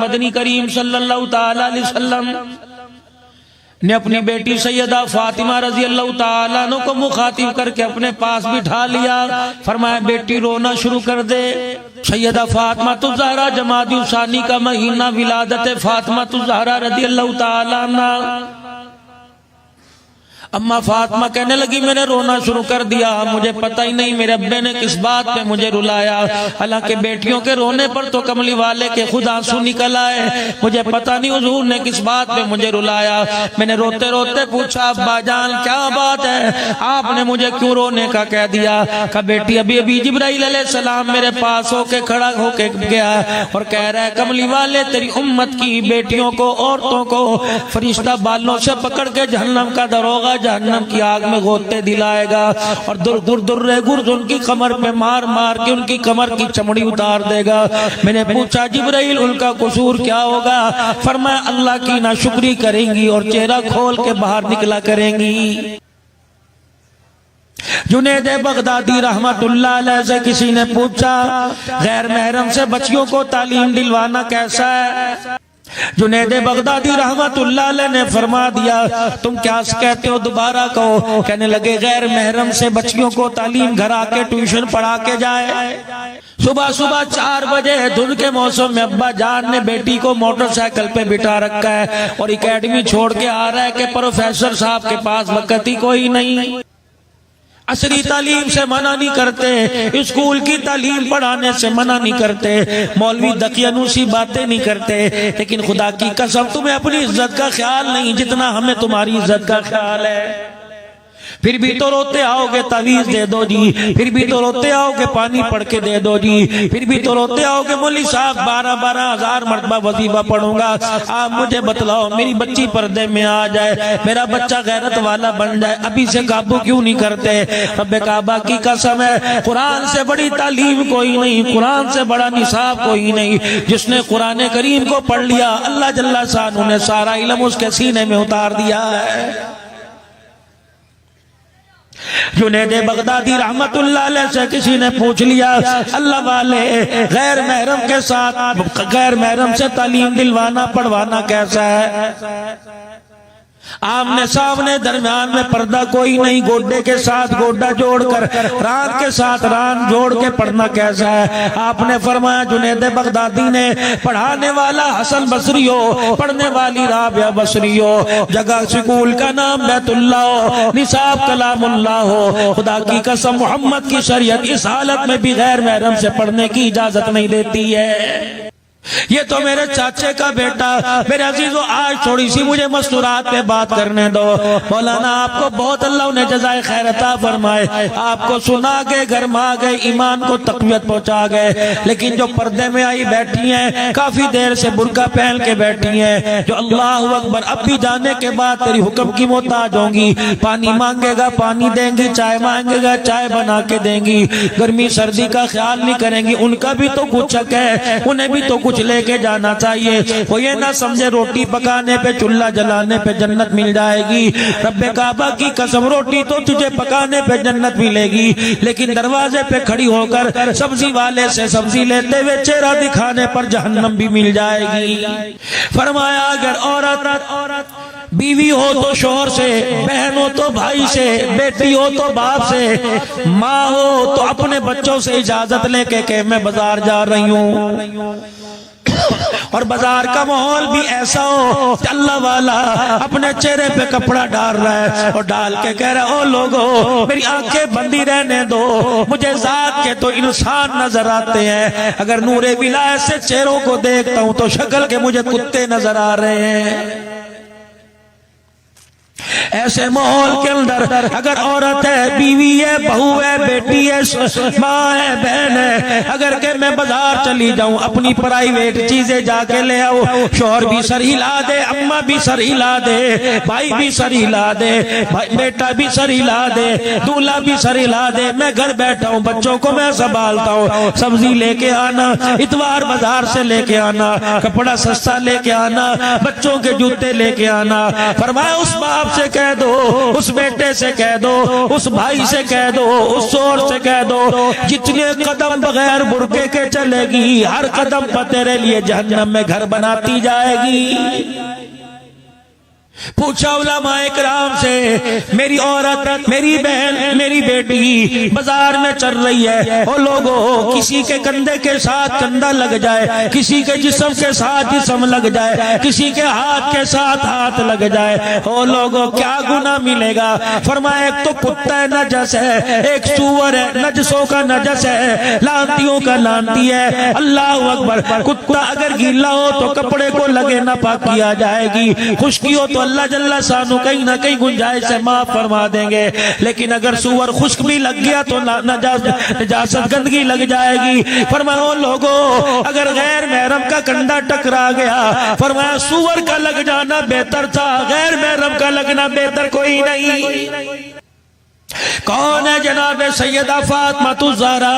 مدنی کریم صلی اللہ تعالی علیہ وسلم نے اپنی بیٹی سیدہ فاطمہ رضی اللہ تعالیٰ عنہ کو مخاطب کر کے اپنے پاس بٹھا لیا. فرمایا بیٹی رونا شروع کر دے. سیدہ فاطمہ الزہرا جمادی ثانی کا مہینہ ولادت فاطمہ الزہرا رضی اللہ تعالیٰ عنہ. اما فاطمہ کہنے لگی میں نے رونا شروع کر دیا, مجھے پتہ ہی نہیں میرے ابے نے کس بات پہ مجھے رلایا. حالانکہ بیٹیوں کے رونے پر تو کملی والے کے خود آنسو نکل آئے. مجھے پتہ نہیں حضور نے کس بات پہ مجھے رلایا. میں نے روتے روتے پوچھا ابا جان کیا بات ہے, آپ نے مجھے کیوں رونے کا کہہ دیا؟ کہا بیٹی ابھی جبرائیل علیہ السلام میرے پاس ہو کے کھڑا ہو کے گیا اور کہہ رہا ہے کملی والے تیری امت کی بیٹیوں کو عورتوں کو فرشتہ بالوں سے پکڑ کے جہنم کا دروغہ جہنم کی آگ میں غوطے دلائے گا اور در گرز ان کی کمر پہ مار مار کے ان کی کمر کی چمڑی اتار دے گا. میں نے پوچھا جبرائیل ان کا قصور کیا ہوگا؟ فرمایا اللہ کی ناشکری کریں گی اور چہرہ کھول کے باہر نکلا کریں گی. جنید بغدادی رحمت اللہ علیہ سے کسی نے پوچھا غیر محرم سے بچیوں کو تعلیم دلوانا کیسا ہے؟ جنید بغدادی رحمت اللہ علیہ نے فرما دیا تم کیا کہتے ہو دوبارہ کہو. کہنے لگے غیر محرم سے بچیوں کو تعلیم گھر آ کے ٹیوشن پڑھا کے جائے. صبح 4 بجے دھند کے موسم میں ابا جان نے بیٹی کو موٹر سائیکل پہ بٹھا رکھا ہے اور اکیڈمی چھوڑ کے آ رہا ہے کہ پروفیسر صاحب کے پاس وقت ہی کوئی نہیں. عصری تعلیم سے منع نہیں کرتے, اسکول کی تعلیم پڑھانے سے منع نہیں کرتے, مولوی دقیانوسی باتیں نہیں کرتے, لیکن خدا کی قسم تمہیں اپنی عزت کا خیال نہیں جتنا ہمیں تمہاری عزت کا خیال ہے. پھر بھی تو روتے آؤ گے تعویذ دے دو جی, پھر بھی تو روتے آؤ گے پانی پڑھ کے دے دو جی, پھر بھی تو روتے آؤ گے مولوی صاحب 12,000 مرتبہ وظیفہ پڑھوں گا. آپ مجھے بتلاؤ میری بچی پردے میں آ جائے, میرا بچہ غیرت والا بن جائے, ابھی سے قابو کیوں نہیں کرتے؟ رب کعبہ کی قسم ہے قرآن سے بڑی تعلیم کوئی نہیں, قرآن سے بڑا نصاب کوئی نہیں. جس نے قرآن کریم کو پڑھ لیا اللہ جل شانہ نے سارا علم اس کے سینے میں اتار دیا ہے. جنید بغدادی رحمت اللہ علیہ سے کسی نے پوچھ لیا اللہ والے غیر محرم کے ساتھ غیر محرم سے تعلیم دلوانا پڑھوانا کیسا ہے؟ آمنے سامنے درمیان میں پردہ کوئی نہیں, گوڈے کے ساتھ گوڈا جوڑ کر ران کے ساتھ ران جوڑ کے پڑھنا کیسا ہے؟ آپ نے فرمایا جنید بغدادی نے پڑھانے والا حسن بصری ہو, پڑھنے والی رابعہ بصری ہو, جگہ سکول کا نام بیت اللہ ہو, نصاب کلام اللہ ہو. خدا کی قسم محمد کی شریعت اس حالت میں بھی غیر محرم سے پڑھنے کی اجازت نہیں دیتی ہے. یہ تو میرے چاچے کا بیٹا. میرے عزیزو آج تھوڑی سی مجھے مستورات پہ بات کرنے دو. مولانا آپ کو بہت اللہ انہیں جزائے خیر عطا فرمائے, آپ کو سنا گئے گرما گئے ایمان کو تقویت پہنچا گئے, لیکن جو پردے میں آئی بیٹھی ہیں کافی دیر سے برقع پہن کے بیٹھی ہیں, جو اللہ اکبر اب بھی جانے کے بعد تیری حکم کی محتاج ہوں گی, پانی مانگے گا پانی دیں گی, چائے مانگے گا چائے بنا کے دیں گی, گرمی سردی کا خیال نہیں کریں گی. ان کا بھی تو کچھ حق ہے, انہیں بھی تو کچھ لے کے جانا چاہیے. وہ یہ نہ سمجھے روٹی پکانے پہ چولہا جلانے پہ جنت مل جائے گی. رب کعبہ کی قسم روٹی تو تجھے پکانے پہ جنت ملے گی, لیکن دروازے پہ کھڑی ہو کر سبزی والے سے سبزی لیتے ہوئے چہرہ دکھانے پر جہنم بھی مل جائے گی. فرمایا اگر عورت بیوی ہو تو شوہر سے, بہن ہو تو بھائی سے, بیٹی ہو تو باپ سے, ماں ہو تو اپنے بچوں سے اجازت لے کے کہ میں بازار جا رہی ہوں, اور بازار کا ماحول بھی ایسا ہو کہ اللہ والا اپنے چہرے پہ کپڑا ڈال رہا ہے اور ڈال کے کہہ رہا ہے او لوگو میری آنکھیں بندی رہنے دو, مجھے ذات کے تو انسان نظر آتے ہیں, اگر نور ولایت سے چہروں کو دیکھتا ہوں تو شکل کے مجھے کتے نظر آ رہے ہیں. ایسے ماحول کے اندر اگر عورت ہے, بیوی ہے, بہو ہے, بیٹی ہے, ماں ہے, بہن ہے, اگر کہ میں بازار چلی جاؤں اپنی پرائیویٹ چیزیں جا کے لے آؤں, شوہر بھی سر ہلا دے, اماں بھی سر ہلا دے, بھائی بھی سر ہلا دے, بیٹا بھی سر ہلا دے, دولہا بھی سر ہلا دے, میں گھر بیٹھا ہوں بچوں کو میں سنبھالتا ہوں, سبزی لے کے آنا, اتوار بازار سے لے کے آنا, کپڑا سستا لے کے آنا, بچوں کے جوتے لے کے آنا. فرمایا اس باپ سے کہ کہہ دو، اس بیٹے سے کہہ دو، اس بھائی سے کہہ دو، اس شوہر سے کہہ دو، جتنے قدم بغیر برقعے کے چلے گی ہر قدم پر تیرے لیے جہنم میں گھر بناتی جائے گی۔ پوچھا علماء کرام سے، میری عورت، میری بہن، میری بیٹی بازار میں چل رہی ہے، او لوگوں کسی کے کندھے کے ساتھ کندھا لگ جائے، کسی کے جسم کے ساتھ جسم لگ جائے، کسی کے ہاتھ کے ساتھ ہاتھ لگ جائے، او لوگوں کیا گناہ ملے گا؟ فرمایا ایک تو کتا ہے نجس ہے، ایک سور ہے نجسوں کا نجس ہے، لانتیوں کا لانتی ہے۔ اللہ اکبر، کتا اگر گیلا ہو تو کپڑے کو لگے نہ پاک کیا جائے گی، خشکی ہو تو اللہ جل شانہ کہیں نہ کہیں گنجائش سے معاف فرما دیں گے، لیکن اگر سور خشک بھی لگ گیا تو نجاست گندگی لگ جائے گی۔ فرمایا لوگوں اگر غیر محرم کا کندھا ٹکرا گیا، فرمایا سور کا لگ جانا بہتر تھا، غیر محرم کا لگنا بہتر کوئی نہیں۔ کون ہے جناب سیدہ فاطمہ الزہرا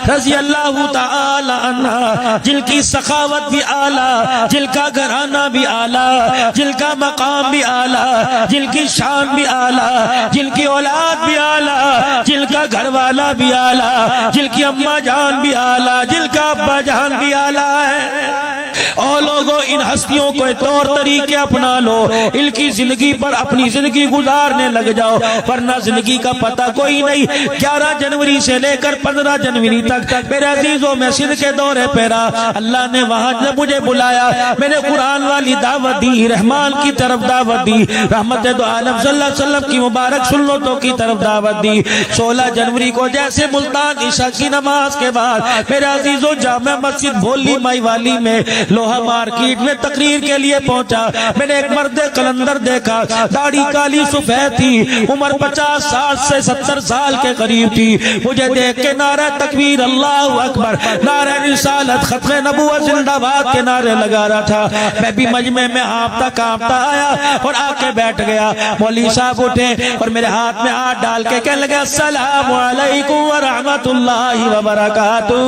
رضی اللہ تعالی عنہ، جن کی سخاوت بھی اعلیٰ، جن کا گھرانہ بھی اعلیٰ، جن کا مقام بھی اعلیٰ، جن کی شان بھی اعلیٰ، جن کی اولاد بھی اعلیٰ، جن کا گھر والا بھی اعلیٰ، جن کی اماں جان بھی اعلیٰ، جن کا ابا جان بھی اعلیٰ ہے۔ اور لوگوں ان ہستیوں کو طور طریقے اپنا لو، ان کی زندگی پر اپنی زندگی گزارنے لگ جاؤ، ورنہ زندگی کا پتہ کوئی نہیں۔ 11 جنوری سے لے کر 15 جنوری تک میرے عزیزوں میں سندھ کے دورے پیرا، اللہ نے وہاں جب مجھے بلایا میں نے قرآن والی دعوت دی، رحمان کی طرف دعوت دی، رحمت دو عالم صلی اللہ علیہ وسلم کی مبارک سنتوں کی طرف دعوت دی۔ 16 جنوری کو جیسے ملتان عشاء کی نماز کے بعد میرے عزیزوں جامع مسجد بھولی مائی والی میں لوہا مارکیٹ میں تقریر کے لیے پہنچا، میں نے ایک مرد قلندر دیکھا، داڑھی کالی سفید تھی، عمر 50 60 سے 70 سال کے قریب تھی، مجھے دیکھ کے نعرہ تکبیر اللہ اکبر، نعرہ رسالت، ختم نبوت زندہ باد کے نعرے لگا رہا تھا۔ میں بھی مجمع میں ہانپتا کانپتا آیا اور آ کے بیٹھ گیا۔ مولوی صاحب اٹھے اور میرے ہاتھ میں ہاتھ ڈال کے کہنے لگے السلام علیکم ورحمۃ اللہ وبرکاتہ۔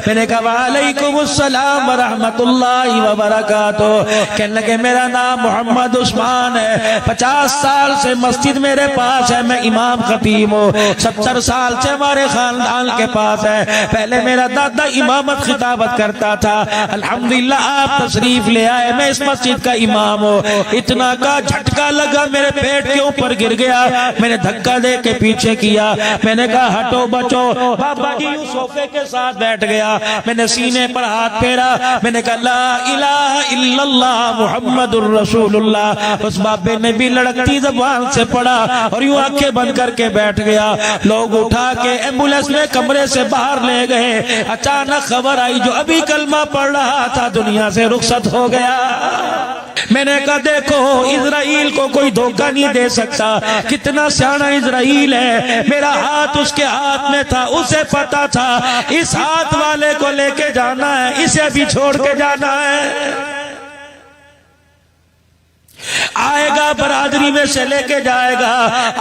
میں نے کہا وعلیکم السلام ورحمۃ اللہ وبرکاتہ۔ کہنے لگے میرا نام محمد عثمان ہے، 50 سال سے مسجد میرے پاس ہے، میں امام خطیب ہوں، 70 سال سے ہمارے خاندان کے پاس ہے، پہلے میرا دادا امامت خطابت کرتا تھا، الحمدللہ آپ تشریف لے آئے، میں اس مسجد کا امام ہوں۔ اتنا کا جھٹکا لگا میرے پیٹ کے اوپر گر گیا، میں نے دھکا دے کے پیچھے کیا، میں نے کہا ہٹو بچو، بابا جی یوں صوفے کے ساتھ بیٹھ گیا، میں نے سینے پر ہاتھ پھیرا، میں نے کہا لا الہ الا اللہ محمد الرسول اللہ۔ اس بابے نے بھی لڑکتی زبان سے پڑھا اور یوں آنکھیں بند کر کے بیٹھ گیا۔ لوگ اٹھا کے ایمبولینس میں کمرے سے باہر لے گئے، اچانک خبر آئی جو ابھی کلمہ پڑھ رہا تھا دنیا سے رخصت ہو گیا۔ میں نے کہا دیکھو اسرائیل کو کوئی دھوکہ نہیں دے سکتا، کتنا سیانا اسرائیل ہے، میرا ہاتھ اس کے ہاتھ میں تھا، اسے پتا تھا اس ہاتھ والے کو لے کے جانا ہے، اسے بھی چھوڑ کے جانا ہے۔ آئے گا برادری میں سے لے کے جائے گا،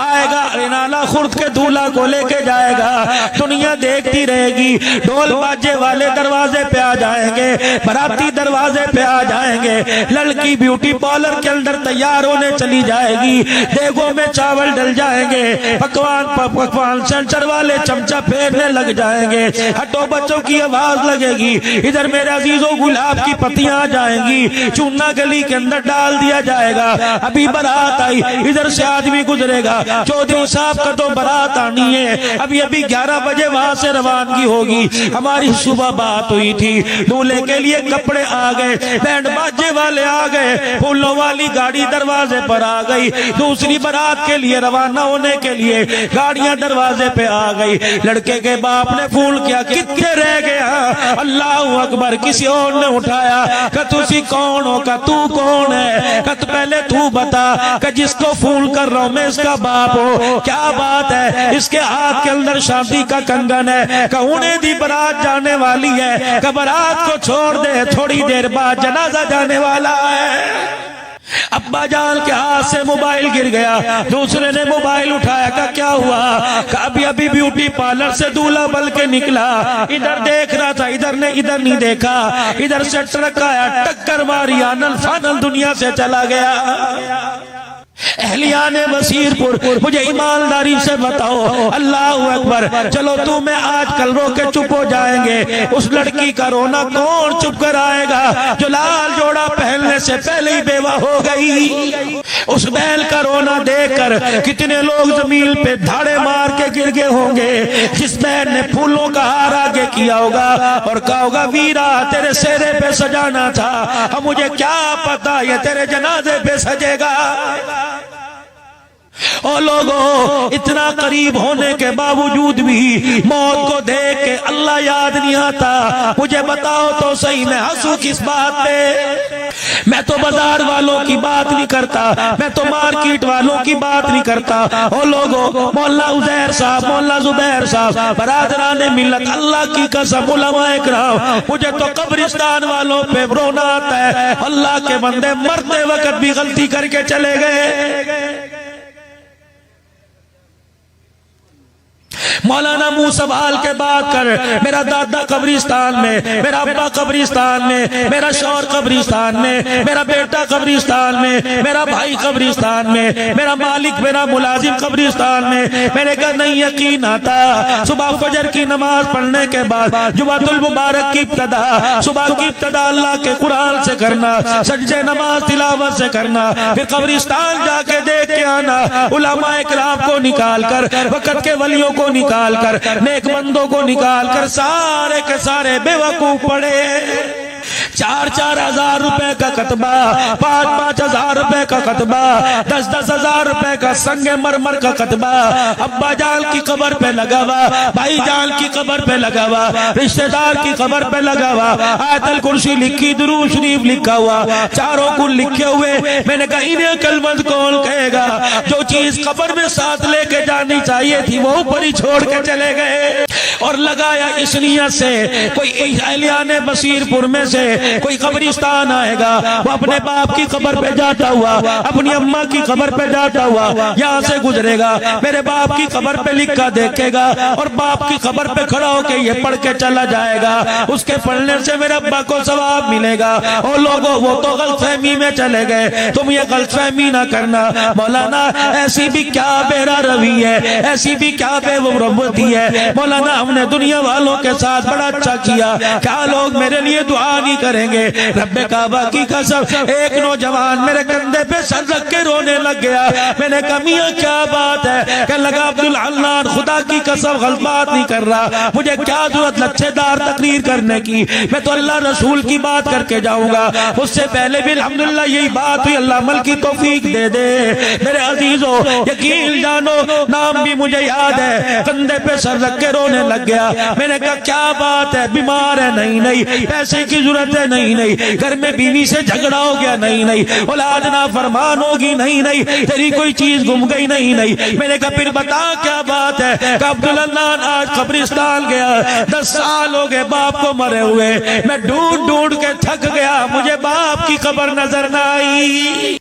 آئے گا رینالہ خرد کے دولہا کو لے کے جائے گا، دنیا دیکھتی رہے گی، ڈھول باجے والے دروازے پہ آ جائیں گے، براتی دروازے پہ آ جائیں گے، لڑکی بیوٹی پارلر کے اندر تیار ہونے چلی جائے گی، دیگوں میں چاول ڈل جائیں گے، پکوان سینٹر والے چمچہ پھیرنے لگ جائیں گے، ہٹو بچوں کی آواز لگے گی، ادھر میرے عزیزوں گلاب کی پتیاں آ جائیں گی، چونا گلی کے اندر ڈال دیا جائے گا، ابھی برات آئی، ادھر سے آدمی گزرے گا، چودھری صاحب کا تو برات آنی ہے، ابھی 11 بجے وہاں سے روانگی ہوگی، ہماری صبح بات ہوئی تھی، دولہے کے لیے کپڑے آ گئے، بینڈ باجے والے آ گئے، پھولوں والی گاڑی دروازے پر آ گئی، دوسری برات کے لیے روانہ ہونے کے لیے گاڑیاں دروازے پہ آ گئی، لڑکے کے باپ نے فون کیا کتنے رہ گیا، اللہ اکبر، کسی اور نے اٹھایا کہ تسی کون ہو، کہ تو کون ہے، کہ پہلے تو بتا کہ جس کو فون کر رہا ہوں میں اس کا باپ ہوں، کیا بات ہے، اس کے ہاتھ کے اندر شادی کا کنگن ہے، کہ انہیں دی برات جانے والی ہے، کہ برات کو چھوڑ دے تھوڑی دیر بعد جنازہ جانے والا ہے۔ ابا جان کے ہاتھ سے موبائل گر گیا، دوسرے نے موبائل اٹھایا، کہ کیا ہوا، کہ ابھی بیوٹی پارلر سے دولہا بل کے نکلا، ادھر دیکھ رہا تھا، ادھر نہیں دیکھا، ادھر سے ٹرک آیا ٹکر ماری، آنل فانل دنیا سے چلا گیا۔ اہلیان بصیر پور مجھے ایمانداری سے بتاؤ، اللہ اکبر، چلو تو میں آج کل رو کے چپ ہو جائیں گے، اس لڑکی کا رونا کون چپ کر آئے گا جو لال جوڑا پہننے سے پہلے ہی بیوہ ہو گئی؟ اس بیل کا رونا دیکھ کر کتنے لوگ زمین پہ دھاڑے مار کے گر گئے ہوں گے، جس بہن نے پھولوں کا ہار آگے کیا ہوگا اور کہا ہوگا ویرا تیرے سہرے پہ سجانا تھا، اب مجھے کیا پتا یہ تیرے جنازے پہ سجے گا۔ اور لوگوں اتنا قریب ہونے کے باوجود بھی موت کو دیکھ کے اللہ یاد نہیں آتا، مجھے بتاؤ تو صحیح میں ہنسوں کس بات پہ؟ میں تو بازار والوں کی بات نہیں کرتا، میں تو مارکیٹ والوں کی بات نہیں کرتا۔ اور لوگوں مولا عزیر صاحب، مولا زبیر صاحب، برادران ملت، اللہ کی قسم علماء اکرام، مجھے تو قبرستان والوں پہ رونا آتا ہے، اللہ کے بندے مرتے وقت بھی غلطی کر کے چلے گئے۔ مولانا منہ سنبھال کے بات کر، میرا دادا قبرستان میں، میرا ابا قبرستان میں، میرا شوہر قبرستان میں، میرا بیٹا قبرستان میں، میرا بھائی قبرستان میں، میرا مالک میرا ملازم قبرستان میں۔ میں نے کہا نہیں یقین آتا، صبح فجر کی نماز پڑھنے کے بعد جمعۃ المبارک کی ابتدا، صبح کی ابتدا اللہ کے قرآن سے کرنا، سجدے نماز تلاوت سے کرنا، پھر قبرستان جا کے دیکھ کے آنا، علماء اکرام کو نکال کر، وقت کے ولیوں کو نکال کر، نیک بندوں کو نکال کر، سارے کے سارے بے وقوف پڑے۔ 4-4 ہزار روپے کا کتبہ، 5-5 ہزار روپے کا کتبہ، 10-10 ہزار روپے کا سنگ مرمر کا کتبہ، ابا جان کی قبر پہ لگا ہوا، بھائی جان کی قبر پہ لگا ہوا، رشتہ دار کی قبر پہ لگا ہوا، آیت الکرسی لکھی، درود شریف لکھا ہوا، چاروں کل لکھے ہوئے۔ میں نے کہا انہیں کلمت کون کہے گا؟ جو چیز قبر میں ساتھ لے کے جانی چاہیے تھی وہ اوپر ہی چھوڑ کے چلے گئے۔ اور لگایا اس نیت سے کوئی اہلیان بصیر پور میں سے کوئی قبرستان آئے گا، وہ اپنے باپ کی قبر پہ جاتا ہوا، اپنی اماں کی قبر پہ جاتا ہوا یہاں سے گزرے گا، میرے باپ کی قبر پہ لکھا دیکھے گا اور باپ کی قبر پہ کھڑا ہو کے یہ پڑھ کے چلا جائے گا، اس کے پڑھنے سے میرے ابا کو ثواب ملے گا۔ اور لوگوں وہ تو غلط فہمی میں چلے گئے، تم یہ غلط فہمی نہ کرنا، مولانا ایسی بھی کیا بیرا روی ہے، ایسی بھی کیا بے ربطی ہے، مولانا ہم نے دنیا والوں کے ساتھ بڑا اچھا کیا، کیا لوگ میرے لیے دعا نہیں کریں گے؟ رب کعبہ کی قسم ایک نوجوان میرے کندھے پہ سر رکھ کے رونے لگ گیا۔ میں نے کہا میاں کیا بات ہے؟ کہ لگا عبدالحنان خدا کی قسم غلط بات نہیں کر رہا، مجھے کیا ضرورت لچھے دار تقریر کرنے کی، میں تو اللہ رسول کی بات کر کے جاؤں گا، اس سے پہلے بھی الحمدللہ یہی بات ہوئی، اللہ عمل کی توفیق دے دے۔ میرے عزیزو یقین جانو نام بھی مجھے یاد ہے، کندھے پہ سر رکھ کے رونے لگ گیا۔ میں نے کہا کیا بات ہے؟ بیمار ہے؟ نہیں، پیسے کی ضرورت ہے؟ نہیں، گھر میں بیوی سے جھگڑا ہو گیا؟ نہیں، اولاد نافرمان ہوگی؟ نہیں، تیری کوئی چیز گم گئی؟ نہیں۔ میں نے کہا پھر بتا کیا بات ہے؟ کہ عبدالحنان آج قبرستان گیا، 10 سال ہو گئے باپ کو مرے ہوئے، میں ڈھونڈ کے تھک گیا، مجھے باپ کی قبر نظر نہ آئی۔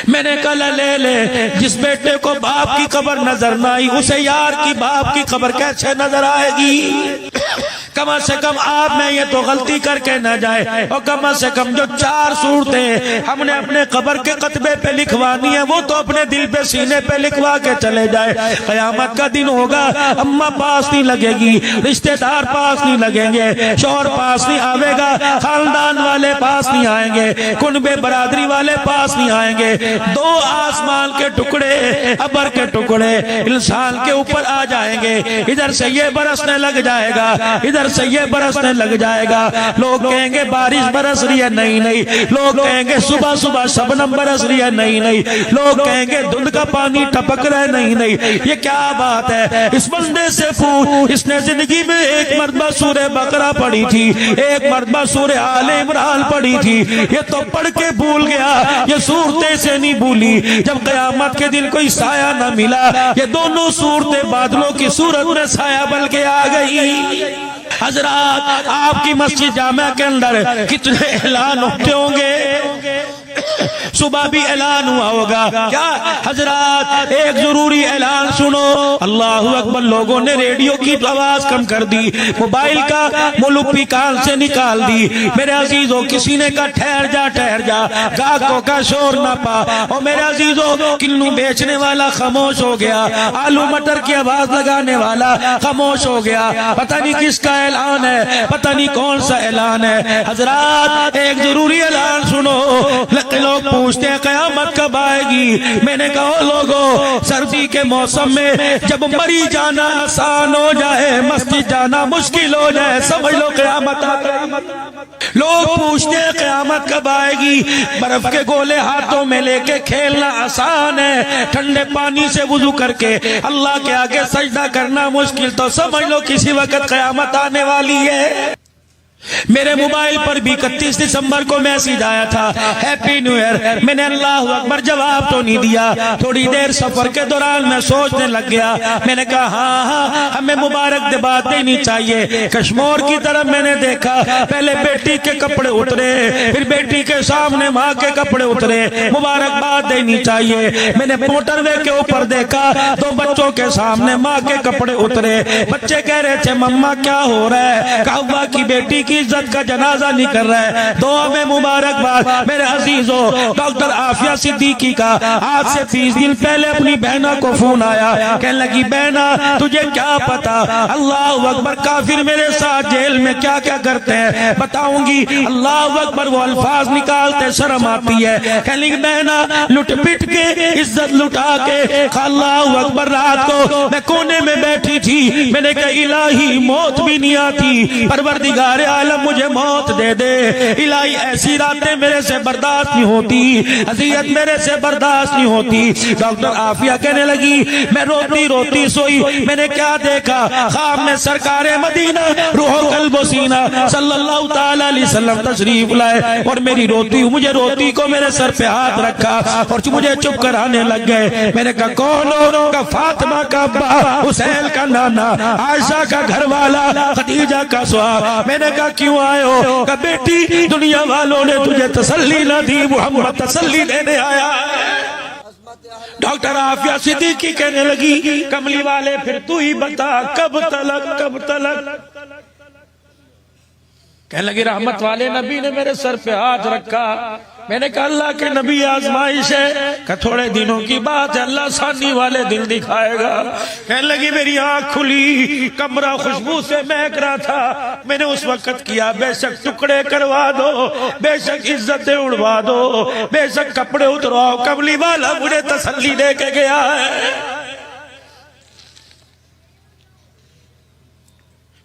میں نے کہا لے جس بیٹے کو باپ کی قبر نظر نہ آئی اسے یار کی باپ کی قبر کیسے نظر آئے گی؟ کم سے کم آپ میں یہ تو غلطی کر کے نہ جائے، اور کم سے کم جو 4 صورتیں ہم نے اپنے قبر کے خطبے پہ لکھوانی ہیں وہ تو اپنے دل پہ سینے پہ لکھوا کے چلے جائے۔ قیامت کا دن ہوگا، اماں پاس نہیں لگے گی، رشتہ دار پاس نہیں لگیں گے، شوہر پاس نہیں آئے گا، خاندان والے پاس نہیں آئیں گے، کنبے برادری والے پاس نہیں آئیں گے۔ 2 آسمان کے ٹکڑے، ابر کے ٹکڑے انسان کے اوپر آ جائیں گے، ادھر سے یہ برسنے لگ جائے گا، ادھر سے یہ برسنے لگ جائے گا، لوگ کہیں گے بارش برس رہی ہے، نہیں، لوگ کہیں گے صبح شبنم برس رہی ہے، نہیں، لوگ کہیں گے دھند کا پانی ٹپک رہا ہے، نہیں۔ یہ کیا بات ہے؟ اس بندے سے پوچھ، اس نے زندگی میں ایک مرتبہ سورہ بقرہ پڑھی تھی، ایک مرتبہ سورہ آل عمران پڑھی تھی، یہ تو پڑھ کے بھول گیا، یہ صورتیں سے نہیں بھولی۔ جب قیامت کے دن کوئی سایہ نہ ملا، یہ دونوں صورتیں بادلوں کی صورت میں سایہ بن کے آ گئی۔ حضرات آپ کی مسجد جامعہ کے اندر کتنے اعلان ہوتے ہوں گے، صبح بھی اعلان ہوا ہوگا. کیا حضرات ایک ضروری اعلان سنو. اللہ اکبر. لوگوں نے ریڈیو کی آواز کم کر دی, موبائل کا ملوپی کان سے نکال دی. میرے عزیزوں کسی نے کہا ٹھہر جا, گاہکوں کا شور نہ پا. اور میرے عزیزوں کنو بیچنے والا خاموش ہو گیا, آلو مٹر کی آواز لگانے والا خاموش ہو گیا. پتہ نہیں کس کا اعلان ہے, پتہ نہیں کون سا اعلان ہے. حضرات ایک ضروری اعلان سنو. لوگ پوچھتے ہیں قیامت کب آئے گی. میں نے کہا لوگوں سردی کے موسم میں جب مری جانا آسان ہو جائے, مسجد جانا مشکل ہو جائے, سمجھ لو قیامت آ گئی. لوگ پوچھتے ہیں قیامت کب آئے گی. برف کے گولے ہاتھوں میں لے کے کھیلنا آسان ہے, ٹھنڈے پانی سے وضو کر کے اللہ کے آگے سجدہ کرنا مشکل. تو سمجھ لو کسی وقت قیامت آنے والی ہے. میرے موبائل پر بھی 31 دسمبر کو میسج آیا تھا ہیپی نیو ایئر. میں نے اللہ اکبر جواب تو نہیں دیا. تھوڑی دیر سفر کے دوران میں سوچنے لگ گیا. میں نے کہا ہاں ہمیں مبارک بات دینی چاہیے. کشمور کی طرف میں نے دیکھا, پہلے بیٹی کے کپڑے اترے, پھر بیٹی کے سامنے ماں کے کپڑے اترے. مبارک بات دینی چاہیے. میں نے موٹر وے کے اوپر دیکھا, 2 بچوں کے سامنے ماں کے کپڑے اترے. بچے کہہ رہے تھے مما کیا ہو رہا ہے. کہا کہ بیٹی کی عزت کا جنازہ نہیں کر رہا ہے. دعا میں مبارکباد. میرے عزیزوں ڈاکٹر عافیہ صدیقی کا آج سے 30 دن پہلے اپنی بہنہ کو فون آیا. کہنے لگی بہنہ تجھے کیا پتا اللہ اکبر کافر میرے ساتھ جیل میں کیا کیا کرتے ہیں, بتاؤں گی. اللہ اکبر وہ الفاظ نکالتے شرم آتی ہے. کہنے لگی بہنہ لٹ پٹ کے عزت لٹا کے اللہ اکبر رات کو میں کونے میں بیٹھی تھی. میں نے کہا الہی موت بھی نہیں آتی, پروردگار عالم مجھے موت دے دے. الہی ایسی راتیں میرے سے برداشت نہیں ہوتی, اذیت میرے سے برداشت نہیں ہوتی. ڈاکٹر عافیہ کہنے لگی میں روتی روتی سوئی. میں نے کیا دیکھا, خواب میں سرکار مدینہ روح و قلب و سینہ صلی اللہ تعالی علیہ وسلم تشریف لائے اور میری روتی, مجھے روتی کو میرے سر پہ ہاتھ رکھا اور مجھے چپ کرانے لگ گئے. میں نے کہا کون ہو؟ کہ فاطمہ کا ابا, حسین کا نانا, عائشہ کا گھر والا, خدیجہ کا سوہاگ. میں نے کہا کیوں آئے ہو؟ کہ بیٹی دنیا والوں نے تجھے تسلی نہ دی, محمد تسلی دینے آیا. ڈاکٹر عافیہ صدیقی کہنے لگی کملی والے پھر تو ہی بتا کب تلک. کہنے لگی رحمت والے نبی نے میرے سر پہ ہاتھ رکھا. میں نے کہا اللہ کے نبی آزمائش ہے کہ تھوڑے دنوں کی بات ہے, اللہ ثانی والے دن دکھائے گا. کہنے لگی میری آنکھ کھلی, کمرہ خوشبو سے مہک رہا تھا. میں نے اس وقت کیا بے شک ٹکڑے کروا دو, بے شک عزتیں اڑوا دو, بے شک کپڑے اترواؤ. کملی والا مجھے تسلی دے کے گیا ہے.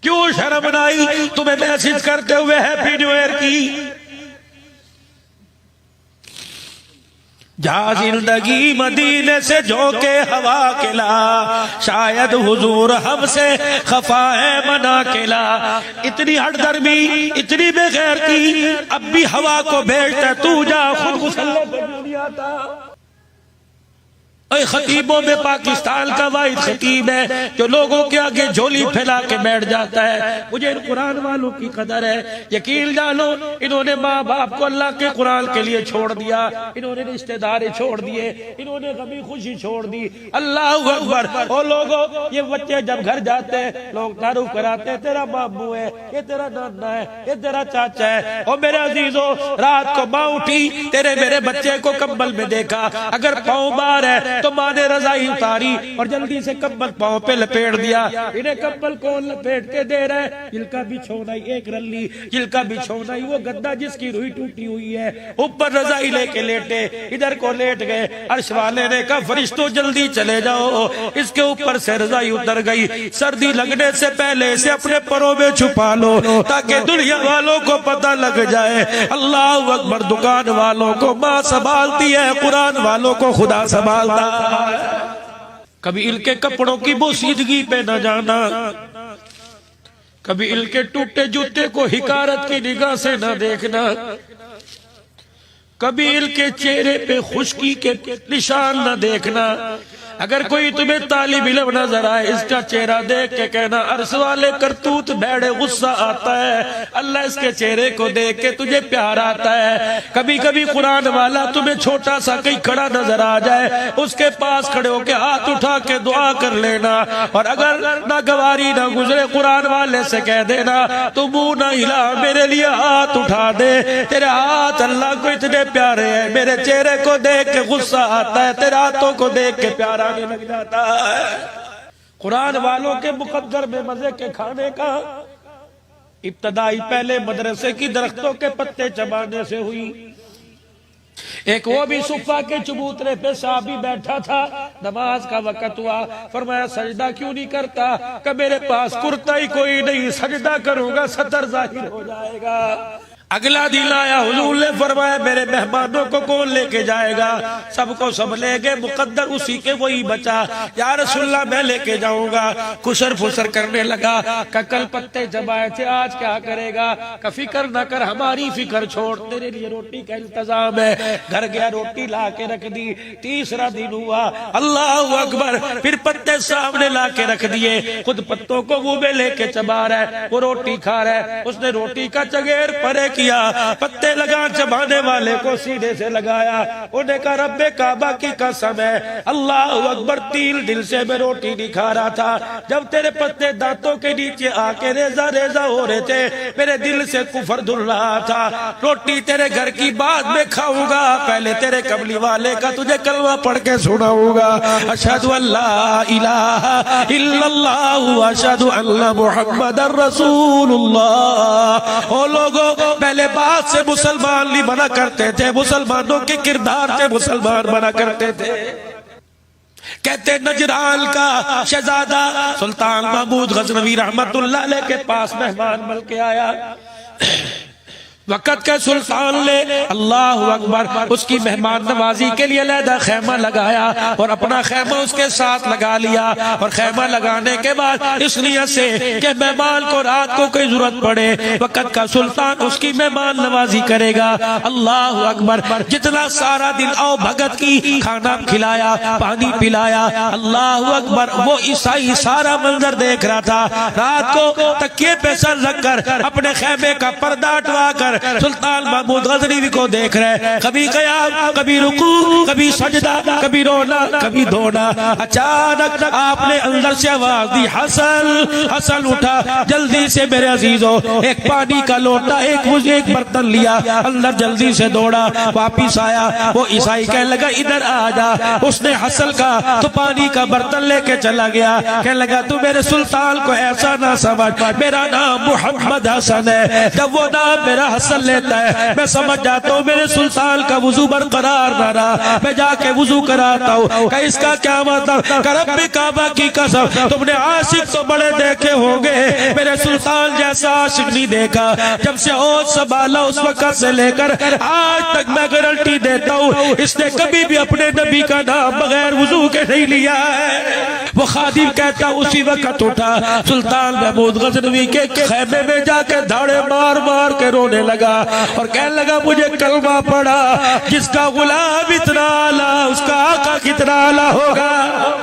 کیوں شرم نائی تمہیں میسج کرتے ہوئے ہیپی نیو ایئر کی. جا زندگی مدینے سے جھونکے ہوا کلا, شاید حضور ہم سے خفا ہے منا کلا. اتنی ہٹ درمی, اتنی بے غیرتی, اب بھی ہوا کو بھیجتا تو جا خود مسلح پہ نہیں آتا. اے خطیبوں میں پاکستان کا واحد خطیب ہے جو لوگوں کے آگے جھولی پھیلا کے بیٹھ جاتا ہے. مجھے ان قرآن والوں کی قدر ہے. یقین جانو انہوں نے ماں باپ کو اللہ کے قرآن کے لیے چھوڑ دیا, انہوں نے رشتہ دارے چھوڑ دیے, انہوں نے غمی خوشی چھوڑ دی. اللہ اکبر. اور لوگوں یہ بچے جب گھر جاتے ہیں لوگ تعارف کراتے ہیں تیرا بابو ہے, یہ تیرا نانا ہے, یہ تیرا چاچا ہے. اور میرے عزیزوں رات کو ماں اٹھی, تیرے میرے بچے کو کمبل میں دیکھا, اگر پاؤں باہر ہے تو ماں نے رضائی اتاری اور جلدی سے کمبل پاؤں پہ لپیٹ دیا. انہیں کمبل کون لپیٹ کے دے رہا ہے؟ جل کا بچھونا ایک رلی, جل کا بچھونا وہ گدا جس کی روئی ٹوٹی ہوئی ہے, اوپر رضائی لے کے لیٹے, ادھر کو لیٹ گئے. عرش والے نے کہا فرشتوں جلدی چلے جاؤ. اس کے اوپر سے رضائی اتر گئی. سردی لگنے سے پہلے اسے اپنے پروں میں چھپا لو تاکہ دنیا والوں کو پتہ لگ جائے. اللہ اکبر. دکان والوں کو ماں سنبھالتی ہے, قرآن والوں کو خدا سنبھالتا. کبھی ان کے کپڑوں کی بوسیدگی پہ نہ جانا, کبھی ان کے ٹوٹے جوتے کو حقارت کی نگاہ سے نہ دیکھنا. قبیل کے چہرے پہ خشکی کے نشان نہ دیکھنا. اگر کوئی تمہیں طالب علم نظر آئے اس کا چہرہ دیکھ کے کہنا عرص والے کرتوت بھیڑے غصہ آتا ہے, اللہ اس کے چہرے کو دیکھ کے تجھے پیار آتا ہے. کبھی کبھی قرآن والا تمہیں چھوٹا سا کہیں کھڑا نظر آ جائے, اس کے پاس کھڑے ہو کے ہاتھ اٹھا کے دعا کر لینا, اور اگر ناگواری نہ گزرے قرآن والے سے کہہ دینا تو منہ نہ ہلا, میرے لیے ہاتھ اٹھا دے, تیرے ہاتھ اللہ کو اتنے پیارے ہیں, میرے چہرے کو دیکھ کے غصہ آتا ہے, تیرے ہاتھوں کو دیکھ کے پیار آنے لگ جاتا ہے. قرآن والوں کے مقدر میں مزے کے کھانے کا ابتدائی پہلے مدرسے کی درختوں کے پتے چبانے سے ہوئی. ایک وہ بھی صفہ کے چبوترے پہ صحابی بیٹھا تھا, نماز کا وقت ہوا, فرمایا سجدہ کیوں نہیں کرتا؟ کہ میرے پاس کرتا ہی کوئی نہیں, سجدہ کروں گا سطر ظاہر ہو جائے گا. اگلا دن آیا, حضور نے فرمایا میرے مہمانوں کو کون لے کے جائے گا؟ سب کو سب لے گئے, مقدر اسی کے وہی بچا. یا رسول اللہ میں لے کے جاؤں گا. کشر پھسر کرنے لگا کہ کل پتے چبائے تھے آج کیا کرے گا؟ کہ فکر نہ کر, ہماری فکر چھوڑ, تیرے لیے روٹی کا انتظام ہے. گھر گیا, روٹی لا کے رکھ دی. تیسرا دن ہوا, اللہ اکبر, پھر پتے سامنے لا کے رکھ دیے, خود پتوں کو منہ میں لے کے چبا رہا ہے, وہ روٹی کھا رہا ہے. اس نے روٹی کا چگیر پرے کیا, پتے لگا چبانے والے کو سینے سے لگایا. انہیں کہا رب کعبہ کی قسم ہے, اللہ اکبر, تیل دل سے میں روٹی نہیں کھا رہا تھا. جب تیرے پتے دانتوں کے نیچے آ کے ریزہ ریزہ ہو رہے تھے, میرے دل سے کفر دھل رہا تھا. روٹی تیرے گھر کی بعد میں کھاؤں گا, پہلے تیرے قبلی والے کا تجھے کلمہ پڑھ کے سناؤں گا. اشہد ان لا الہ الا اللہ واشہد ان محمد رسول اللہ. او لوگوں, پہلے بات سے مسلمان نہیں بنا کرتے تھے, مسلمانوں کے کردار سے مسلمان بنا کرتے تھے. کہتے نجران کا شہزادہ سلطان محمود غزنوی رحمت اللہ علیہ کے پاس مہمان مل کے آیا. وقت کے سلطان نے اللہ اکبر اس کی مہمان نوازی کے لیے علیحدہ خیمہ لگایا, اور اپنا خیمہ اس کے ساتھ لگا لیا. اور خیمہ لگانے کے بعد اس نیت سے کہ مہمان کو رات کو کوئی ضرورت پڑے, وقت کا سلطان اس کی مہمان نوازی کرے گا. اللہ اکبر, جتنا سارا دن او بھگت کی, کھانا کھلایا, پانی پلایا. اللہ اکبر, وہ عیسائی سارا منظر دیکھ رہا تھا. رات کو تکیے پہ سر رکھ کر اپنے خیمے کا پردہ ہٹوا کر سلطان محمود غزنوی کو دیکھ رہے, کبھی قیام, کبھی رکوع, کبھی سجدہ, کبھی رونا, کبھی دھونا. اچانک آپ نے اندر سے آواز دی, حسن. حسن اٹھا, جلدی سے میرے عزیزو, ایک پانی کا لوٹا, ایک برتن لیا, اندر جلدی سے دوڑا, واپس آیا. وہ عیسائی کہنے لگا ادھر آ جا. اس نے حسن کا تو پانی کا برتن لے کے چلا گیا. کہنے لگا تو میرے سلطان کو ایسا نہ سمجھ, میرا نام محمد حسن ہے. جب وہ نام میرا حسن لیتا ہے میں سمجھ جاتا ہوں میرے سلطان کا وضو برقرار نہ رہا, میں جا کے وضو کراتا ہوں. کہ اس کا کیا مطلب؟ کہ رب کعبہ کی قسم, تم نے عاشق تو بڑے دیکھے ہوں گے, میرے سلطان جیسا عاشق نہیں دیکھا. جب سے ہوش سنبھالا اس وقت سے لے کر آج تک میں گارنٹی دیتا ہوں اس نے کبھی بھی اپنے نبی کا نام بغیر وضو کے نہیں لیا ہے. وہ خادم کہتا اسی وقت اٹھا, سلطان محمود غزنوی کے خیمے میں جا کے دھاڑے مار مار کے رونے لگا, اور کہنے لگا مجھے کلمہ پڑھا, جس کا غلام اتنا اعلیٰ اس کا آقا کتنا اعلیٰ ہوگا.